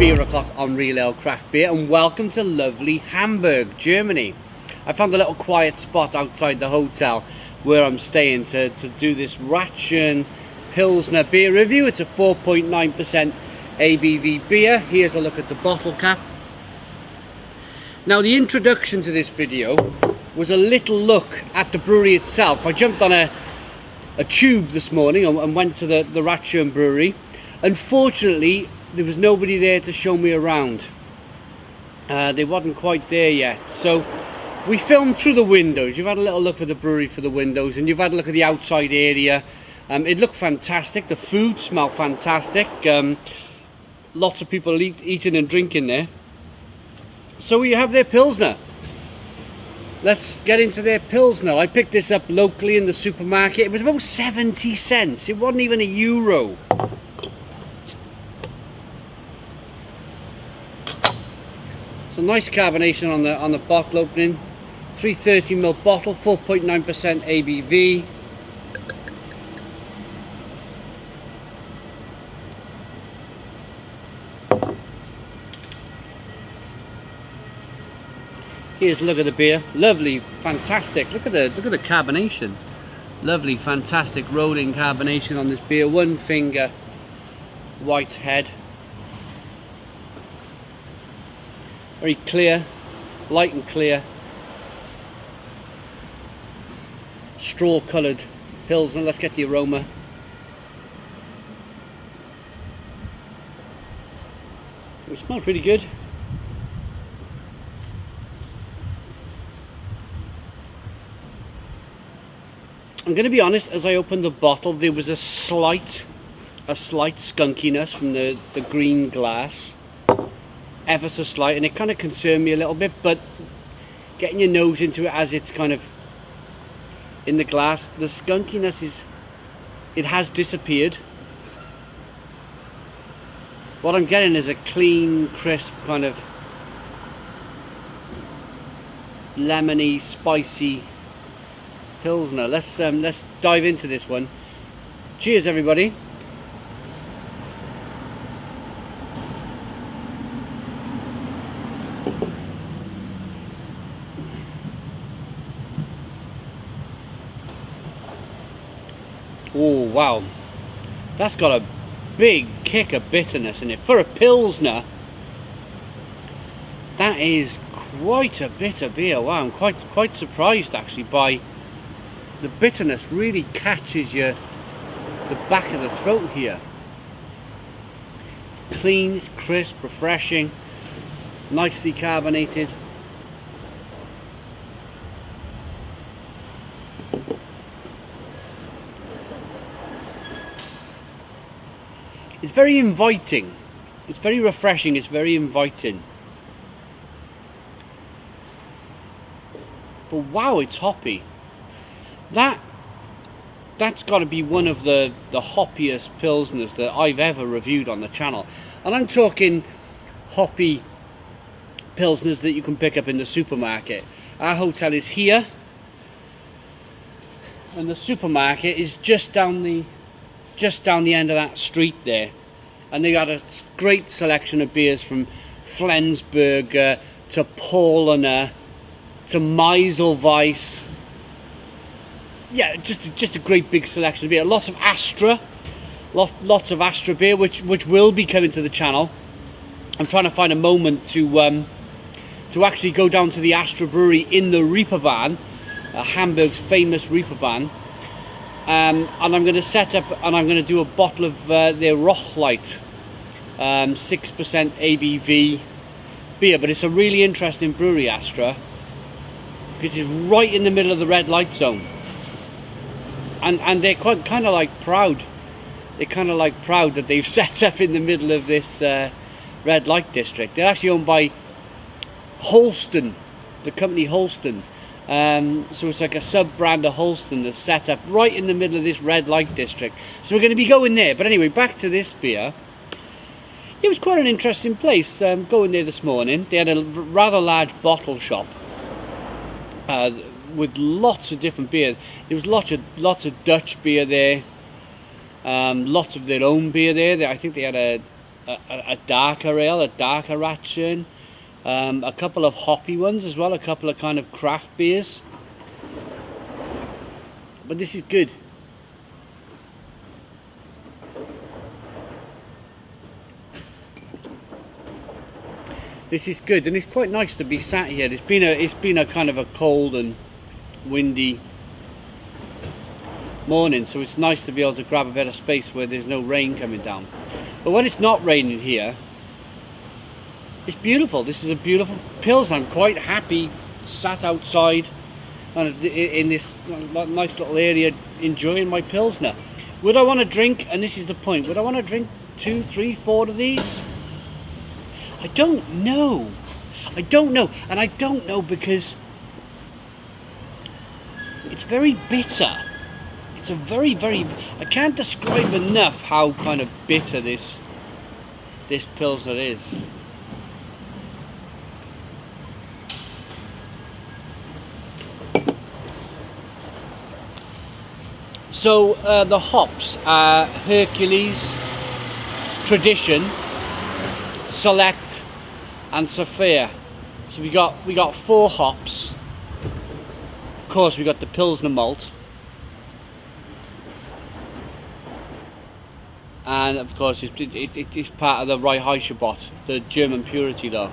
Beer O'Clock on Real Ale Craft Beer, and welcome to lovely Hamburg, Germany. I found a little quiet spot outside the hotel where I'm staying to do this Ratsherrn Pilsener beer review. It's a 4.9% ABV beer. Here's a look at the bottle cap. Now, the introduction to this video was a little look at the brewery itself. I jumped on a tube this morning and went to the Ratsherrn Brewery. Unfortunately, there was nobody there to show me around. They wasn't quite there yet. So we filmed through the windows. You've had a little look at the brewery for the windows, and you've had a look at the outside area. It looked fantastic. The food smelled fantastic. Lots of people eating and drinking there. So we have their Pilsner. Let's get into their Pilsner. I picked this up locally in the supermarket. It was about 70 cents. It wasn't even €1. So nice carbonation on the bottle opening. 330ml bottle, 4.9% ABV. Here's a look at the beer. Lovely, fantastic. Look at the carbonation. Lovely, fantastic rolling carbonation on this beer. One finger white head. Very clear, light and clear. Straw coloured Pilsner. Let's get the aroma. It smells really good. I'm going to be honest, as I opened the bottle, there was a slight skunkiness from the green glass. Ever so slight, and it kind of concerned me a little bit, but getting your nose into it as it's kind of in the glass, the skunkiness has disappeared. What I'm getting is a clean, crisp, kind of lemony, spicy Pilsner. Let's dive into this one. Cheers, everybody. Oh wow, that's got a big kick of bitterness in it. For a Pilsner, that is quite a bitter beer. Wow, I'm quite surprised actually by the bitterness. Really catches the back of the throat here. It's clean, it's crisp, refreshing, nicely carbonated. It's very inviting. It's very refreshing. It's very inviting. But wow, it's hoppy. That's got to be one of the hoppiest Pilsners that I've ever reviewed on the channel. And I'm talking hoppy Pilsners that you can pick up in the supermarket. Our hotel is here, and the supermarket is just down the end of that street there, and they got a great selection of beers from Flensburger to Paulaner to Meiselweiss. Yeah, just a great big selection of beer. Lots of Astra, lots of Astra beer, which will be coming to the channel. I'm trying to find a moment to actually go down to the Astra Brewery in the Reeperbahn, Hamburg's famous Reeperbahn. And I'm going to set up and I'm going to do a bottle of their Rochleit 6% ABV beer. But it's a really interesting brewery, Astra, because it's right in the middle of the red light zone. And they're kind of like proud. They're kind of like proud that they've set up in the middle of this red light district. They're actually owned by Holsten, the company Holsten. So it's like a sub-brand of Holsten that's set up right in the middle of this red light district. So we're going to be going there. But anyway, back to this beer. It was quite an interesting place. Going there this morning. They had a rather large bottle shop with lots of different beers. There was lots of Dutch beer there. Lots of their own beer there. I think they had a darker ale, a darker Ratsherrn, a couple of hoppy ones as well, a couple of kind of craft beers. But this is good. This is good, and it's quite nice to be sat here. It's been a kind of a cold and windy morning, so it's nice to be able to grab a bit of space where there's no rain coming down. But when it's not raining here, it's beautiful. This is a beautiful Pils. I'm quite happy sat outside and in this nice little area enjoying my Pilsner. Would I want to drink, and this is the point, would I want to drink 2, 3, 4 of these? I don't know. I don't know. And I don't know because it's very bitter. It's a very, very... I can't describe enough how kind of bitter this Pilsner is. So the hops are Hercules, Tradition, Select and Sophia. So we got 4 hops. Of course we got the Pilsner malt. And of course it's part of the Ratsherrn, the German purity though.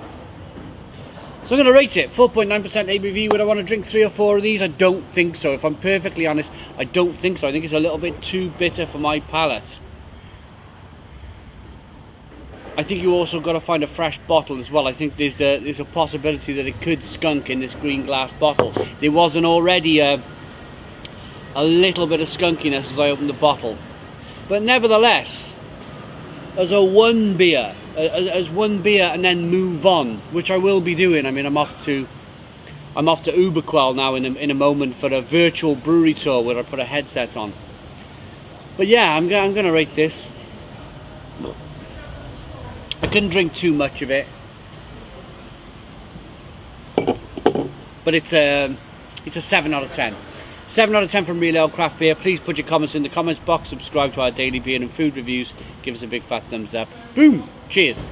So I'm going to rate it 4.9% ABV. Would I want to drink 3 or 4 of these? I don't think so. If I'm perfectly honest, I don't think so. I think it's a little bit too bitter for my palate. I think you also got to find a fresh bottle as well. I think there's a possibility that it could skunk in this green glass bottle. There wasn't already a little bit of skunkiness as I opened the bottle. But nevertheless, as one beer and then move on, which I will be doing. I mean, I'm off to Uberquell now in a moment for a virtual brewery tour where I put a headset on. But yeah, I'm going to rate this. I couldn't drink too much of it, but it's a 7 out of 10. 7 out of 10 from Real Ale Craft Beer. Please put your comments in the comments box. Subscribe to our daily beer and food reviews. Give us a big fat thumbs up. Boom! Cheers!